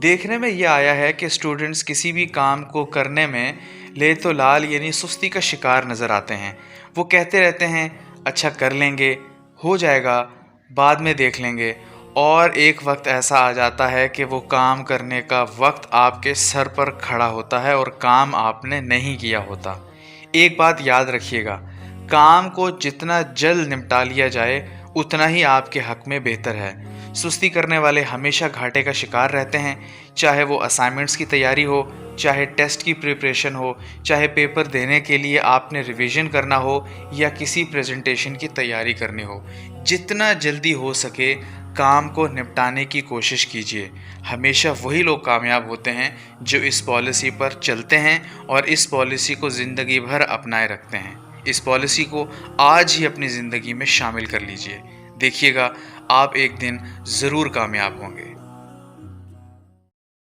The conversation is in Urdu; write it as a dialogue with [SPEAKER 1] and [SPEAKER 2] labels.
[SPEAKER 1] دیکھنے میں یہ آیا ہے کہ اسٹوڈنٹس کسی بھی کام کو کرنے میں لے تو لال یعنی سستی کا شکار نظر آتے ہیں۔ وہ کہتے رہتے ہیں اچھا کر لیں گے، ہو جائے گا، بعد میں دیکھ لیں گے، اور ایک وقت ایسا آ جاتا ہے کہ وہ کام کرنے کا وقت آپ کے سر پر کھڑا ہوتا ہے اور کام آپ نے نہیں کیا ہوتا۔ ایک بات یاد رکھیے گا، کام کو جتنا جلد نمٹا لیا جائے اتنا ہی آپ کے حق میں بہتر ہے۔ سستی کرنے والے ہمیشہ گھاٹے کا شکار رہتے ہیں، چاہے وہ اسائنمنٹس کی تیاری ہو، چاہے ٹیسٹ کی پریپریشن ہو، چاہے پیپر دینے کے لیے آپ نے ریویژن کرنا ہو یا کسی پریزنٹیشن کی تیاری کرنی ہو۔ جتنا جلدی ہو سکے کام کو نپٹانے کی کوشش کیجیے۔ ہمیشہ وہی لوگ کامیاب ہوتے ہیں جو اس پالیسی پر چلتے ہیں اور اس پالیسی کو زندگی بھر اپنائے رکھتے ہیں۔ اس پالیسی کو آج ہی اپنی زندگی میں شامل کر لیجیے، دیکھیے گا آپ ایک دن ضرور کامیاب ہوں گے۔